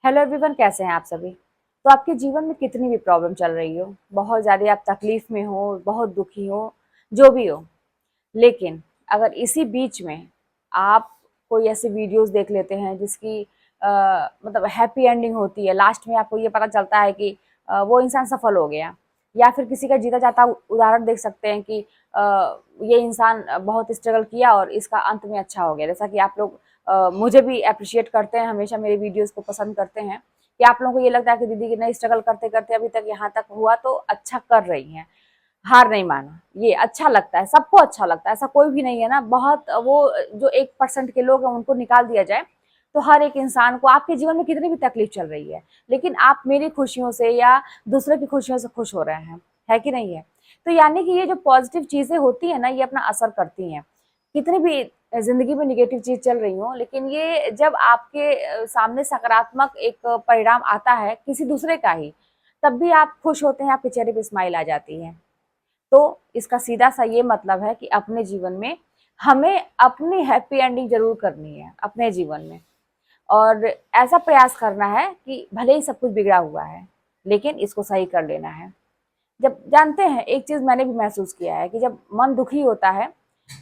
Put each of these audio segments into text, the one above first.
Hello everyone, कैसे हैं आप सभी। तो आपके जीवन में कितनी भी प्रॉब्लम चल रही हो, बहुत ज़्यादा आप तकलीफ में हो, बहुत दुखी हो, जो भी हो, लेकिन अगर इसी बीच में आप कोई ऐसे वीडियोस देख लेते हैं जिसकी मतलब हैप्पी एंडिंग होती है, लास्ट में आपको ये पता चलता है कि वो इंसान सफल हो गया, या फिर किसी का जीता जाता उदाहरण देख सकते हैं कि ये इंसान बहुत स्ट्रगल किया और इसका अंत में अच्छा हो गया। जैसा कि आप लोग मुझे भी अप्रिशिएट करते हैं, हमेशा मेरे वीडियोस को पसंद करते हैं कि आप लोगों को ये लगता है कि दीदी की नहीं, स्ट्रगल करते करते अभी तक यहाँ तक हुआ तो अच्छा कर रही हैं, हार नहीं माना। ये अच्छा लगता है, सबको अच्छा लगता है, ऐसा कोई भी नहीं है ना। बहुत वो जो 1% के लोग हैं उनको निकाल दिया जाए तो हर एक इंसान को, आपके जीवन में कितनी भी तकलीफ चल रही है लेकिन आप मेरी खुशियों से या दूसरे की खुशियों से खुश हो रहे हैं, है कि नहीं है। तो यानी कि ये जो पॉजिटिव चीजें होती है ना, ये अपना असर करती हैं। कितनी भी जिंदगी में निगेटिव चीज चल रही हो, लेकिन ये जब आपके सामने सकारात्मक एक परिणाम आता है किसी दूसरे का ही, तब भी आप खुश होते हैं, आपके चेहरे पे स्माइल आ जाती है। तो इसका सीधा सा ये मतलब है कि अपने जीवन में हमें अपनी हैप्पी एंडिंग जरूर करनी है अपने जीवन में, और ऐसा प्रयास करना है कि भले ही सब कुछ बिगड़ा हुआ है लेकिन इसको सही कर लेना है। जब जानते हैं, एक चीज मैंने भी महसूस किया है कि जब मन दुखी होता है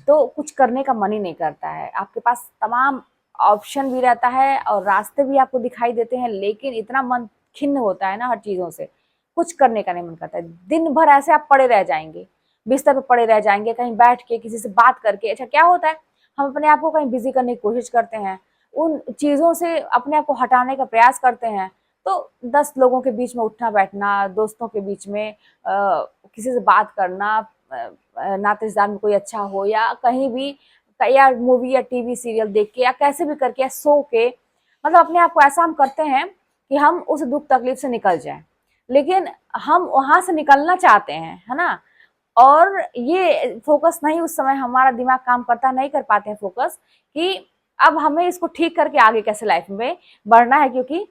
तो कुछ करने का मन ही नहीं करता है। आपके पास तमाम ऑप्शन भी रहता है और रास्ते भी आपको दिखाई देते हैं, लेकिन इतना मन खिन्न होता है ना हर चीजों से, कुछ करने का नहीं मन करता है। दिन भर ऐसे आप पड़े रह जाएंगे, बिस्तर पर पड़े रह जाएंगे, कहीं बैठ के किसी से बात करके। अच्छा, क्या होता है, हम अपने आप को कहीं बिजी करने की कोशिश करते हैं, उन चीजों से अपने आप को हटाने का प्रयास करते हैं। तो 10 लोगों के बीच में उठना बैठना, दोस्तों के बीच में किसी से बात करना, नातेदार में कोई अच्छा हो या कहीं भी, या मूवी या टीवी सीरियल देख के या कैसे भी करके या सो के, मतलब अपने आप को ऐसा हम करते हैं कि हम उस दुख तकलीफ से निकल जाएं। लेकिन हम वहां से निकलना चाहते हैं, है ना। और ये फोकस नहीं, उस समय हमारा दिमाग काम करता नहीं कर पाते हैं फोकस, कि अब हमें इसको ठीक करके आगे कैसे लाइफ में बढ़ना है, क्योंकि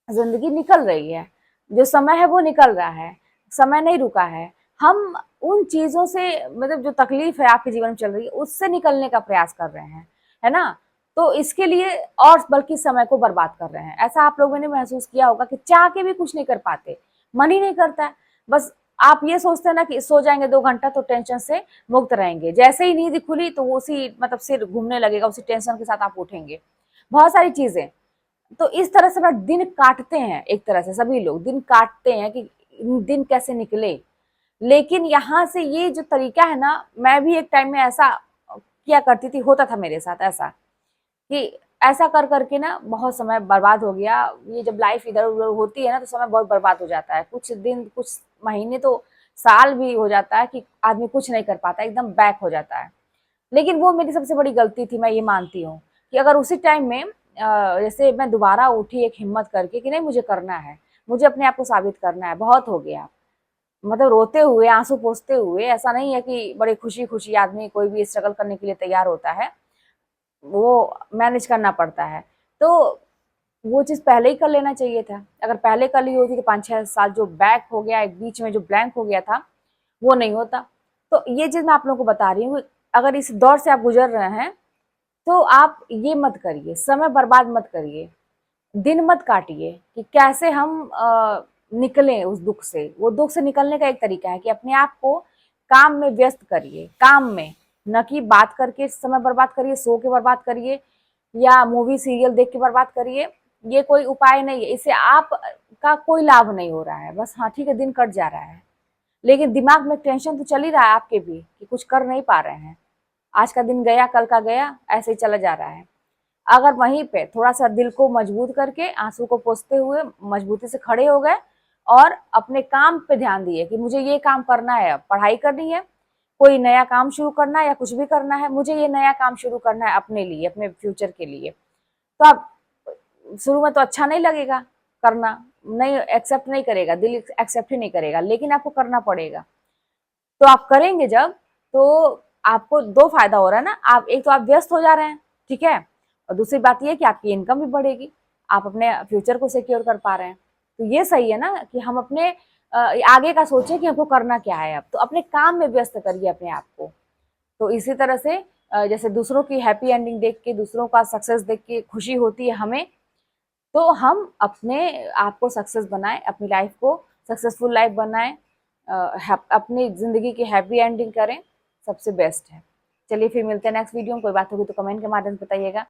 जिंदगी निकल रही है, जो समय है वो निकल रहा है, समय नहीं रुका है। हम उन चीजों से, मतलब जो तकलीफ है आपके जीवन में चल रही है, उससे निकलने का प्रयास कर रहे हैं, है ना। तो इसके लिए और बल्कि समय को बर्बाद कर रहे हैं। ऐसा आप लोगों ने महसूस किया होगा कि चाह के भी कुछ नहीं कर पाते, मन ही नहीं करता है। बस आप ये सोचते हैं ना कि सो जाएंगे 2 घंटा तो टेंशन से मुक्त रहेंगे, जैसे ही नींद खुली तो वो उसी मतलब सिर घूमने लगेगा, उसी टेंशन के साथ आप उठेंगे। बहुत सारी चीजें, तो इस तरह से अपना दिन काटते हैं, एक तरह से सभी लोग दिन काटते हैं कि दिन कैसे निकले। लेकिन यहाँ से ये जो तरीका है ना, मैं भी एक टाइम में ऐसा किया करती थी, होता था मेरे साथ ऐसा कि ऐसा कर करके ना बहुत समय बर्बाद हो गया। ये जब लाइफ इधर उधर होती है ना तो समय बहुत बर्बाद हो जाता है, कुछ दिन कुछ महीने तो साल भी हो जाता है कि आदमी कुछ नहीं कर पाता, एकदम बैक हो जाता है। लेकिन वो मेरी सबसे बड़ी गलती थी, मैं ये मानती हूँ कि अगर उसी टाइम में जैसे मैं दोबारा उठी एक हिम्मत करके कि नहीं, मुझे करना है, मुझे अपने आप को साबित करना है, बहुत हो गया, मतलब रोते हुए, आंसू पोंछते हुए। ऐसा नहीं है कि बड़े खुशी खुशी आदमी कोई भी स्ट्रगल करने के लिए तैयार होता है, वो मैनेज करना पड़ता है। तो वो चीज पहले ही कर लेना चाहिए था। अगर पहले कर ली होती तो 5-6 साल जो बैक हो गया, एक बीच में जो ब्लैंक हो गया था, वो नहीं होता। तो ये चीज मैं आप लोगों को बता रही हूँ, अगर इस दौर से आप गुजर रहे हैं तो आप ये मत करिए, समय बर्बाद मत करिए, दिन मत काटिए कि कैसे हम निकलें उस दुख से। वो दुख से निकलने का एक तरीका है कि अपने आप को काम में व्यस्त करिए, काम में, न कि बात करके समय बर्बाद करिए, सो के बर्बाद करिए या मूवी सीरियल देख के बर्बाद करिए। ये कोई उपाय नहीं है, इससे आप का कोई लाभ नहीं हो रहा है। बस हाँ ठीक है, दिन कट जा रहा है, लेकिन दिमाग में टेंशन तो चल ही रहा है आपके भी कि कुछ कर नहीं पा रहे हैं। आज का दिन गया, कल का गया, ऐसे ही चला जा रहा है। अगर वहीं पे थोड़ा सा दिल को मजबूत करके, आंसू को पोंछते हुए मजबूती से खड़े हो गए और अपने काम पे ध्यान दिए कि मुझे ये काम करना है, अब पढ़ाई करनी है, कोई नया काम शुरू करना है या कुछ भी करना है, मुझे ये नया काम शुरू करना है अपने लिए, अपने फ्यूचर के लिए। तो आप शुरू में तो अच्छा नहीं लगेगा करना, नहीं एक्सेप्ट नहीं करेगा, दिल एक्सेप्ट ही नहीं करेगा, लेकिन आपको करना पड़ेगा। तो आप करेंगे जब, तो आपको दो फायदा हो रहा है ना, आप एक तो आप व्यस्त हो जा रहे हैं, ठीक है, और दूसरी बात ये कि आपकी इनकम भी बढ़ेगी, आप अपने फ्यूचर को सिक्योर कर पा रहे हैं। तो ये सही है ना कि हम अपने आगे का सोचें कि हमको करना क्या है। अब तो अपने काम में व्यस्त करिए अपने आप को। तो इसी तरह से जैसे दूसरों की हैप्पी एंडिंग देख के, दूसरों का सक्सेस देख के खुशी होती है हमें, तो हम अपने आप को सक्सेस बनाएं, अपनी लाइफ को सक्सेसफुल लाइफ बनाएं, अपनी ज़िंदगी की हैप्पी एंडिंग करें, सबसे बेस्ट है। चलिए फिर मिलते हैं नेक्स्ट वीडियो में। कोई बात होगी तो कमेंट के माध्यम से बताइएगा।